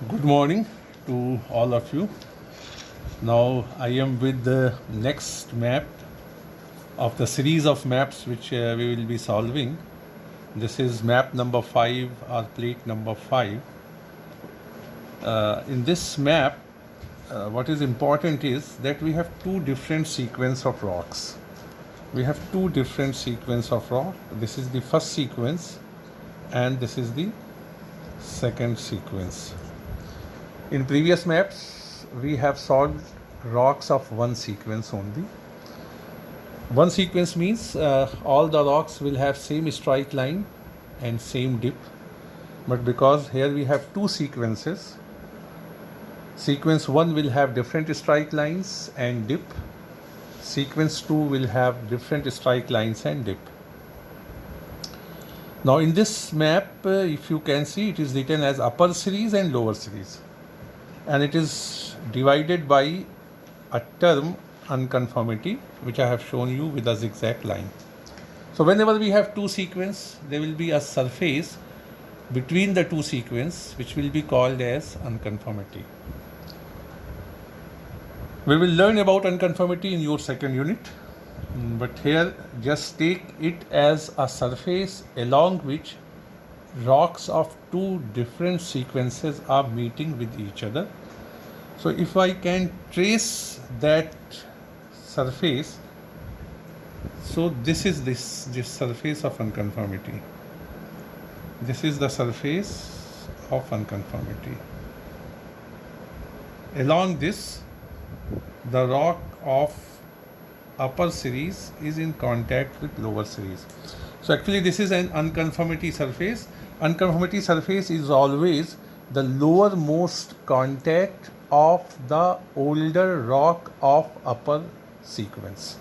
Good morning to all of you. Now I am with the next map of the series of maps which we will be solving. This is map number 5 or plate number 5. In this map, what is important is that we have two different sequence of rocks. We have two different sequence of rock. This is the first sequence and this is the second sequence. In previous maps, we have solved rocks of one sequence only. One sequence means all the rocks will have same strike line and same dip. But because here we have two sequences, sequence 1 will have different strike lines and dip. Sequence 2 will have different strike lines and dip. Now in this map, if you can see, it is written as upper series and lower series. And it is divided by a term unconformity, which I have shown you with a zigzag line. So whenever we have two sequence, there will be a surface between the two sequence which will be called as unconformity. We will learn about unconformity in your second unit, but here just take it as a surface along which rocks of two different sequences are meeting with each other. So if I can trace that surface, so this is this surface of unconformity. This is the surface of unconformity. Along this, the rock of upper series is in contact with lower series. So actually this is an unconformity surface. Unconformity surface is always the lowermost contact of the older rock of upper sequence.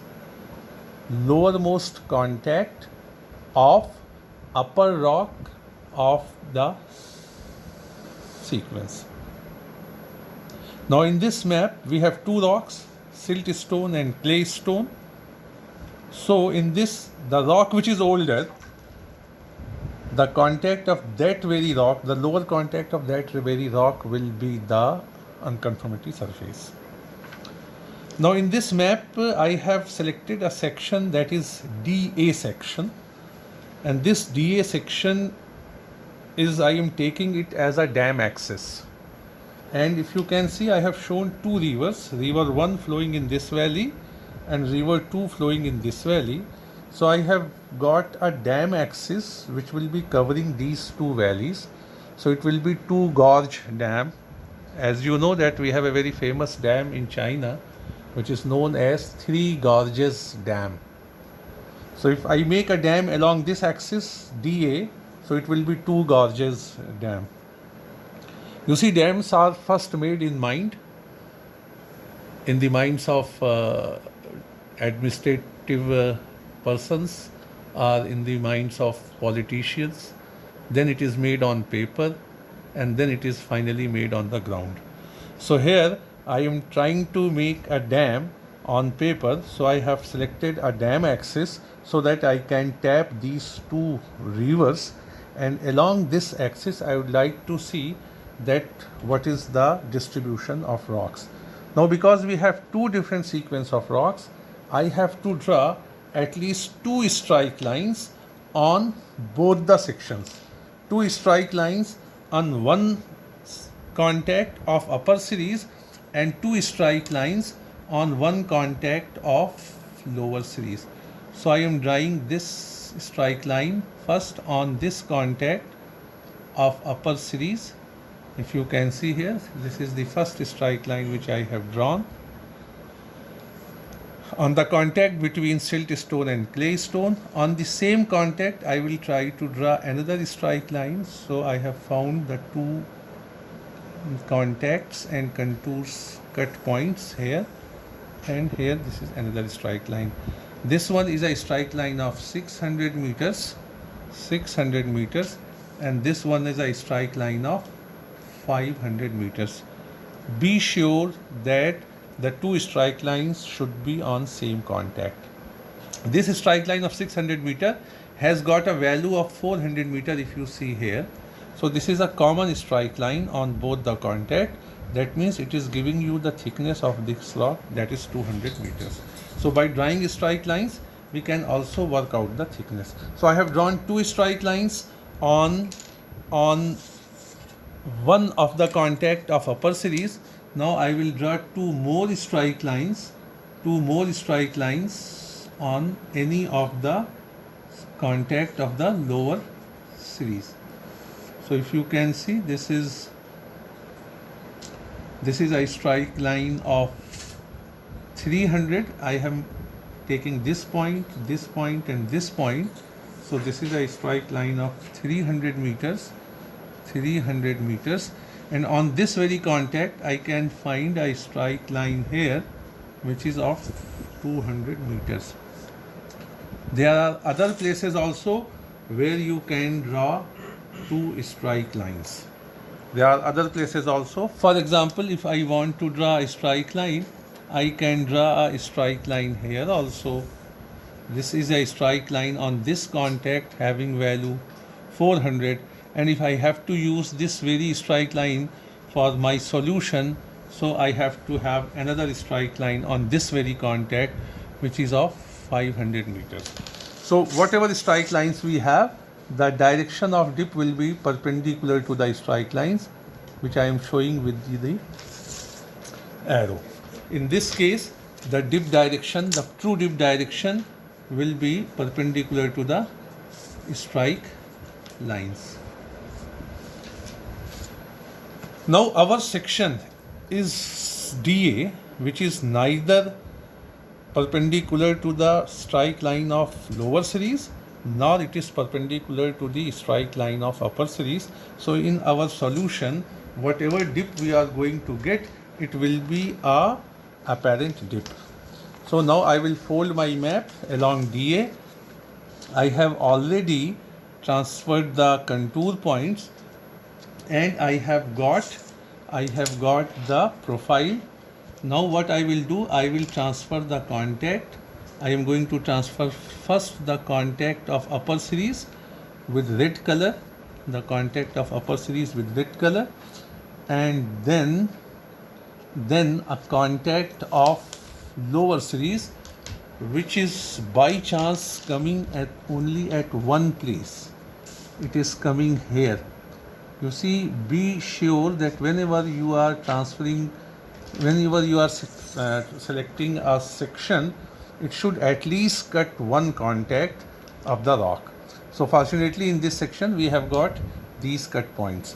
Lowermost contact of upper rock of the sequence. Now in this map we have two rocks, siltstone and clay stone. So in this, the rock which is older, the contact of that very rock, the lower contact of that very rock will be the unconformity surface. Now in this map, I have selected a section that is DA section, and this DA section is, I am taking it as a dam axis. And if you can see, I have shown two rivers, river 1 flowing in this valley and river 2 flowing in this valley. So I have got a dam axis which will be covering these two valleys. So it will be two gorge dam. As you know that we have a very famous dam in China which is known as Three Gorges Dam. So if I make a dam along this axis DA, so it will be Two Gorges Dam. You see, dams are first made in the minds of administrative persons, or in the minds of politicians. Then it is made on paper, and then it is finally made on the ground. So here I am trying to make a dam on paper, so I have selected a dam axis so that I can tap these two rivers, and along this axis I would like to see that what is the distribution of rocks. Now because we have two different sequence of rocks, I have to draw at least two strike lines on both the sections. Two strike lines on one contact of upper series and two strike lines on one contact of lower series. So I am drawing this strike line first on this contact of upper series. If you can see here, this is the first strike line which I have drawn. On the contact between siltstone and clay stone, on the same contact I will try to draw another strike line. So I have found the two contacts and contours cut points here and here. This is another strike line. This one is a strike line of 600 meters, and this one is a strike line of 500 meters. Be sure that the two strike lines should be on same contact. This strike line of 600 meter has got a value of 400 meter if you see here. So this is a common strike line on both the contact. That means it is giving you the thickness of this rock, that is 200 meters. So by drawing strike lines, we can also work out the thickness. So I have drawn two strike lines on one of the contact of upper series. Now I will draw two more strike lines on any of the contact of the lower series. So if you can see, this is a strike line of 300. I am taking this point and this point. So this is a strike line of 300 meters. And on this very contact I can find a strike line here which is of 200 meters. There are other places also where you can draw two strike lines. There are other places also. For example, if I want to draw a strike line, I can draw a strike line here also. This is a strike line on this contact having value 400, and if I have to use this very strike line for my solution, so I have to have another strike line on this very contact which is of 500 meters. So whatever strike lines we have, the direction of dip will be perpendicular to the strike lines which I am showing with the arrow. In this case, the dip direction, the true dip direction will be perpendicular to the strike lines. Now our section is DA, which is neither perpendicular to the strike line of lower series nor it is perpendicular to the strike line of upper series. So in our solution, whatever dip we are going to get, it will be a apparent dip. So now I will fold my map along DA. I have already transferred the contour points and I have got the profile. Now what I will do, I will transfer the contact. I am going to transfer first the contact of upper series with red color, and then a contact of lower series which is by chance coming at only at one place. It is coming here. You see, be sure that whenever you are selecting a section, it should at least cut one contact of the rock. So fortunately in this section we have got these cut points.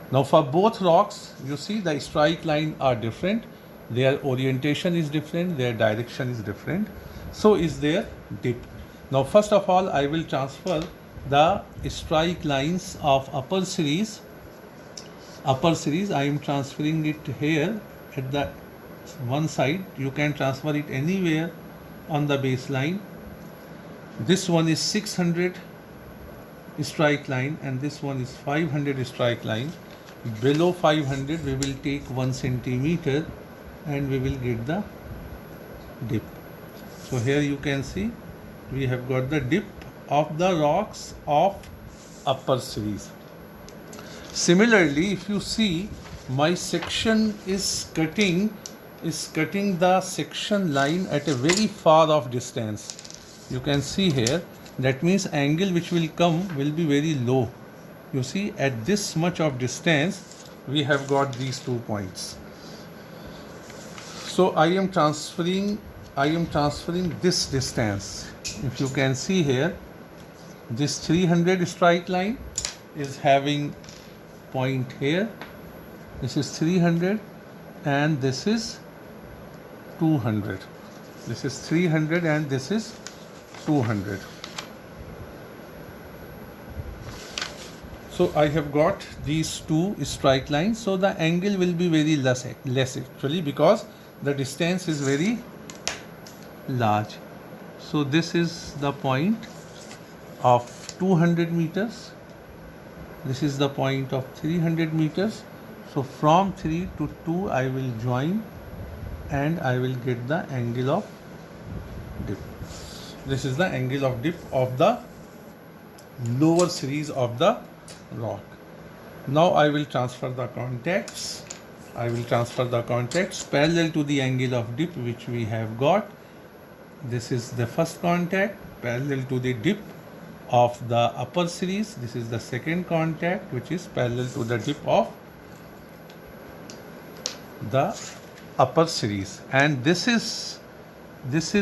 Now for both rocks, you see the strike line are different, their orientation is different, their direction is different. So is their dip. Now first of all, I will transfer the strike lines of upper series. I am transferring it here at the one side. You can transfer it anywhere on the baseline. This one is 600 strike line and this one is 500 strike line. Below 500 we will take 1 centimeter and we will get the dip. So here you can see we have got the dip of the rocks of upper series. Similarly, if you see, my section is cutting the section line at a very far off distance. You can see here, that means angle which will come will be very low. You see, at this much of distance we have got these 2 points. So I am transferring this distance. If you can see here, this 300 strike line is having point here. This is 300 and this is 200. This is 300 and this is 200. So I have got these two strike lines. So the angle will be very less actually, because the distance is very large. So this is the point of 200 meters. This is the point of 300 meters. So from 3 to 2 I will join and I will get the angle of dip. This is the angle of dip of the lower series of the rock. Now I will transfer the contacts. I will transfer the contacts parallel to the angle of dip which we have got. This is the first contact parallel to the dip of the upper series. This is the second contact which is parallel to the dip of the upper series. And this is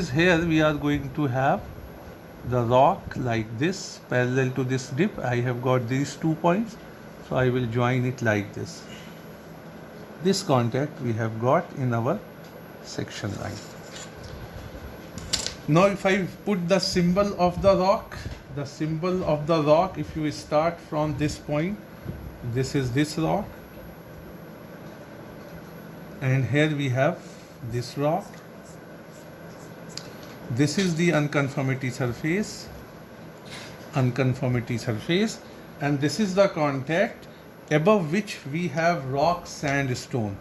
here we are going to have the rock like this parallel to this dip. I have got these 2 points, so I will join it like this. This contact we have got in our section line. Now if I put the symbol of the rock, if you start from this point, this is this rock, and here we have this rock. This is the unconformity surface, and this is the contact above which we have rock sandstone.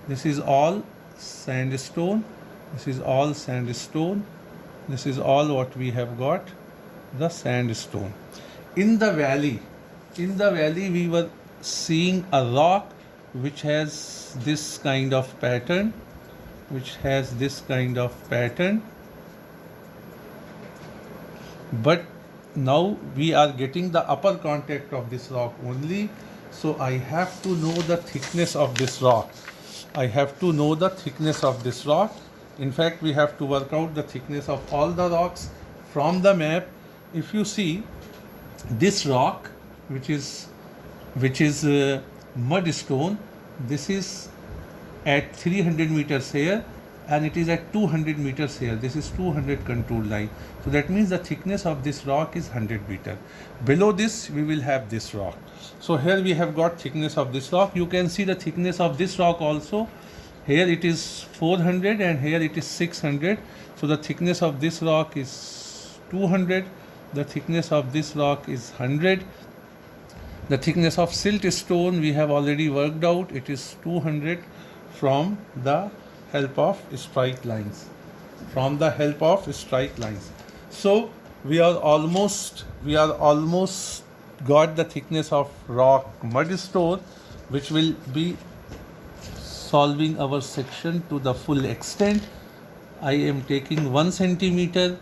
This is all sandstone. This is all sandstone. This is all what we have got, the sandstone. In the valley we were seeing a rock which has this kind of pattern, but now we are getting the upper contact of this rock only. So I have to know the thickness of this rock. In fact, we have to work out the thickness of all the rocks from the map. If you see this rock, which is mudstone, this is at 300 meters here, and it is at 200 meters here. This is 200 contour line. So that means the thickness of this rock is 100 meter. Below this we will have this rock. So here we have got thickness of this rock. You can see the thickness of this rock also. Here it is 400 and here it is 600. So the thickness of this rock is 200. The thickness of this rock is 100. The thickness of silt stone we have already worked out. It is 200 from the help of strike lines. So we are almost got the thickness of rock mudstone, which will be solving our section to the full extent. I am taking 1 centimeter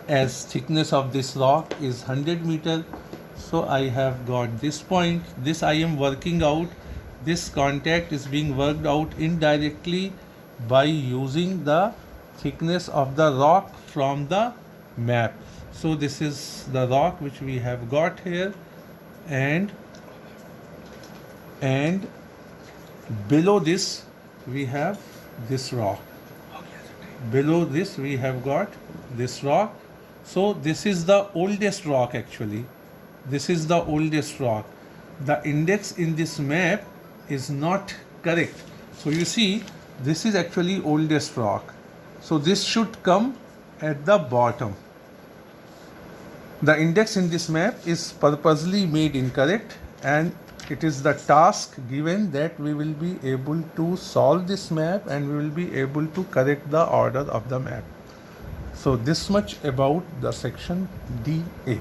as thickness of this rock is 100 meter. So I have got this point. This I am working out. This contact is being worked out indirectly by using the thickness of the rock from the map. So this is the rock which we have got here, and below this we have this rock. Below this we have got this rock. So this is the oldest rock actually. This is the oldest rock. The index in this map is not correct. So you see, this is actually oldest rock. So this should come at the bottom. The index in this map is purposely made incorrect, and it is the task given that we will be able to solve this map and we will be able to correct the order of the map. So this much about the section DA.